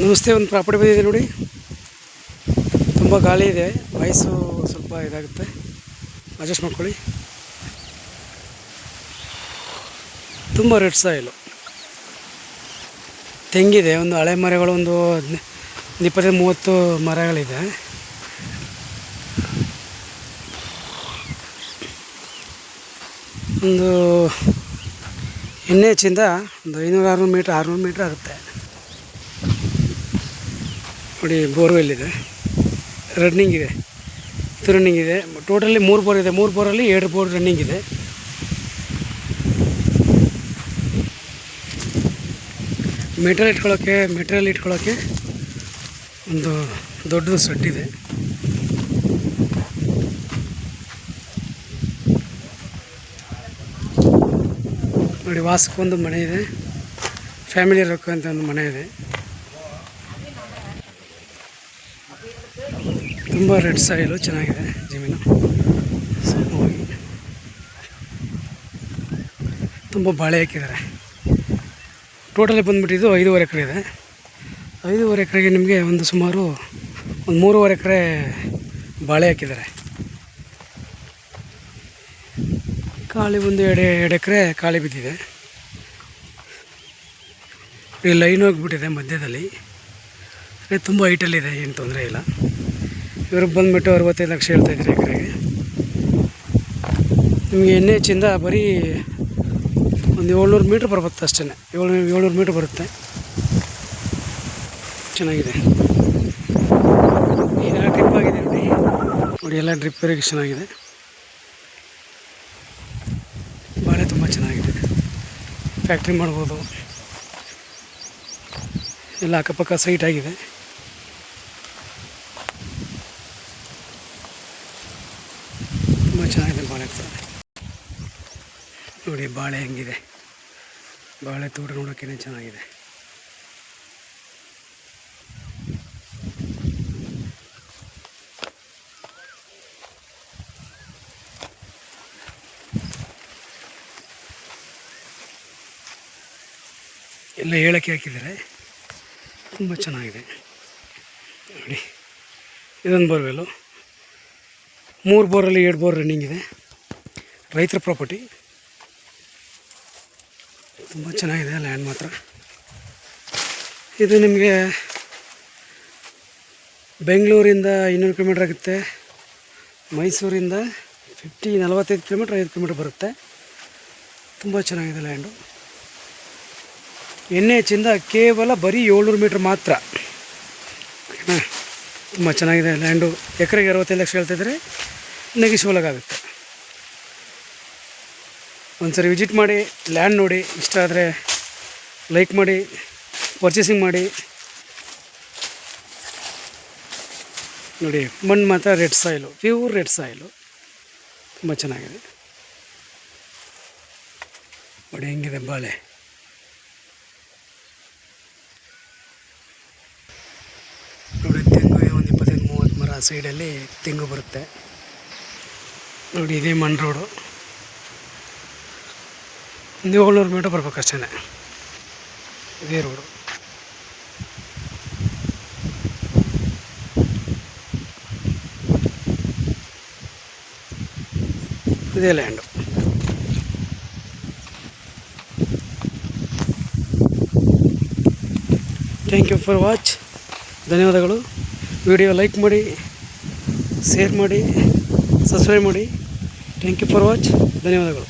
ನಮಸ್ತೆ. ಒಂದು ಪ್ರಾಪರ್ಟಿ ಬಂದಿದೆ ನೋಡಿ. ತುಂಬ ಗಾಳಿ ಇದೆ, ವಾಯ್ಸು ಸ್ವಲ್ಪ ಇದಾಗುತ್ತೆ, ಅಡ್ಜಸ್ಟ್ ಮಾಡ್ಕೊಳ್ಳಿ. ತುಂಬ ರೆಡ್ ಸಾಯಿಲು, ತೆಂಗಿದೆ. ಒಂದು ಹಳೆ ಮರಗಳು ಒಂದು 25-30 ಮರಗಳಿದೆ. ಒಂದು NH-ಇಂದ ಒಂದು 500-600 ಮೀಟ್ರ್ ಆಗುತ್ತೆ ನೋಡಿ. ಬೋರ್ವೆಲ್ ಇದೆ, ರನ್ನಿಂಗ್ ಇದೆ, ಇದು ರನ್ನಿಂಗ್ ಇದೆ. ಟೋಟಲಿ 3 ಬೋರ್ ಇದೆ. 3 ಬೋರಲ್ಲಿ 2 ಬೋರ್ ರನ್ನಿಂಗ್ ಇದೆ. ಮೆಟೀರಿಯಲ್ ಇಟ್ಕೊಳ್ಳೋಕ್ಕೆ ಒಂದು ದೊಡ್ಡದು ಸೆಟ್ ಇದೆ. ನೋಡಿ, ವಾಸಕ್ಕೊಂದು ಮನೆ ಇದೆ, ಫ್ಯಾಮಿಲಿ ಇರೋಕ್ಕೆ ಅಂತ ಒಂದು ಮನೆ ಇದೆ. ತುಂಬ ರೆಡ್ ಸಾಯಿಲು, ಚೆನ್ನಾಗಿದೆ ಜಮೀನು. ತುಂಬ ಬಾಳೆ ಹಾಕಿದ್ದಾರೆ. ಟೋಟಲಿ ಬಂದುಬಿಟ್ಟಿದ್ದು 5.5 ಎಕರೆ ಇದೆ. 5.5 ಎಕರೆಗೆ ನಿಮಗೆ ಒಂದು ಸುಮಾರು 3.5 ಎಕರೆ ಬಾಳೆ ಹಾಕಿದ್ದಾರೆ. ಕಾಳಿ ಒಂದು 2 ಎಕರೆ ಕಾಳಿ ಬಿದ್ದಿದೆ. ಈ ಲೈನ್ ಹೋಗಿಬಿಟ್ಟಿದೆ ಮಧ್ಯದಲ್ಲಿ. ತುಂಬ ಹೈಟಲ್ಲಿದೆ, ಏನು ತೊಂದರೆ ಇಲ್ಲ. ಇವ್ರಿಗೆ ಬಂದುಬಿಟ್ಟು 65 ಲಕ್ಷ ಹೇಳ್ತಾಯಿದ್ದಾರೆ ಎಕರೆಗೆ. ನಿಮಗೆ NH-ಇಂದ ಬರೀ ಒಂದು 700 ಮೀಟ್ರ್ ಬರುತ್ತೆ ಅಷ್ಟೇ. 700 ಮೀಟ್ರ್ ಬರುತ್ತೆ. ಚೆನ್ನಾಗಿದೆ. ಇದೆಲ್ಲ ಡ್ರಿಪ್ ಆಗಿದೆ ನೋಡಿ, ಎಲ್ಲ ಡ್ರಿಪ್ ಇರಿಗೇಷನ್ ಆಗಿದೆ. ಬಾಳೆ ತುಂಬ ಚೆನ್ನಾಗಿದೆ, ಫ್ಯಾಕ್ಟ್ರಿ ಮಾಡ್ಬೋದು. ಎಲ್ಲ ಅಕ್ಕಪಕ್ಕ ಸೈಟ್ ಆಗಿದೆ. ತುಂಬ ಚೆನ್ನಾಗಿದೆ ಬಾಳೆ ನೋಡಿ. ಬಾಳೆ ಹೆಂಗಿದೆ, ಬಾಳೆ ತೋಟ ನೋಡೋಕ್ಕೇ ಚೆನ್ನಾಗಿದೆ. ಎಲ್ಲ ಏಳಕ್ಕೆ ಹಾಕಿದ್ದಾರೆ, ತುಂಬ ಚೆನ್ನಾಗಿದೆ ನೋಡಿ. ಇದೊಂದು ಬೋರ್ವೆಲ್ಲು. 3 ಬೋರಲ್ಲಿ 2 ಬೋರ್ ರನ್ನಿಂಗ್ ಇದೆ. ರೈತರ ಪ್ರಾಪರ್ಟಿ, ತುಂಬ ಚೆನ್ನಾಗಿದೆ ಲ್ಯಾಂಡ್ ಮಾತ್ರ. ಇದು ನಿಮಗೆ ಬೆಂಗಳೂರಿಂದ 200 ಕಿಲೋಮೀಟ್ರ್ ಆಗುತ್ತೆ. ಮೈಸೂರಿಂದ 45 ಕಿಲೋಮೀಟ್ರ್ 5 ಕಿಲೋಮೀಟ್ರ್ ಬರುತ್ತೆ. ತುಂಬ ಚೆನ್ನಾಗಿದೆ ಲ್ಯಾಂಡು. NH-ಇಂದ ಕೇವಲ ಬರೀ 700 ಮೀಟ್ರ್ ಮಾತ್ರ. ಓಕೆನಾ? ತುಂಬ ಚೆನ್ನಾಗಿದೆ ಲ್ಯಾಂಡು. ಎಕರೆಗೆ 65 ಲಕ್ಷ ಹೇಳ್ತಾಯಿದ್ರೆ ನೆಗೆಶ್ವಲ್ ಆಗುತ್ತೆ. ಒಂದ್ಸರಿ ವಿಸಿಟ್ ಮಾಡಿ, ಲ್ಯಾಂಡ್ ನೋಡಿ, ಇಷ್ಟ ಆದರೆ ಲೈಕ್ ಮಾಡಿ, ಪರ್ಚೇಸಿಂಗ್ ಮಾಡಿ. ನೋಡಿ, ಮಣ್ಣು ಮಾತ್ರ red soil, pure red soil, ತುಂಬ ಚೆನ್ನಾಗಿದೆ ನೋಡಿ. ಹೆಂಗಿದೆ ಬಾಳೆ ನೋಡಿ. ತೆಂಗು ಒಂದು 25-30 ಮರ ಸೈಡಲ್ಲಿ ತೆಂಗು ಬರುತ್ತೆ ನೋಡಿ. ಇದೇ ಮಣ್ ರೋಡು. 700 ಮೀಟರ್ ಬರ್ಬೇಕಷ್ಟೇ, ಇದೇ ರೋಡು. ಇದೇ land. Thank you for watch. ಧನ್ಯವಾದಗಳು. ವಿಡಿಯೋ ಲೈಕ್ ಮಾಡಿ, ಶೇರ್ ಮಾಡಿ, ಸಬ್ಸ್ಕ್ರೈಬ್ ಮಾಡಿ. Thank you for watch. ಧನ್ಯವಾದಗಳು.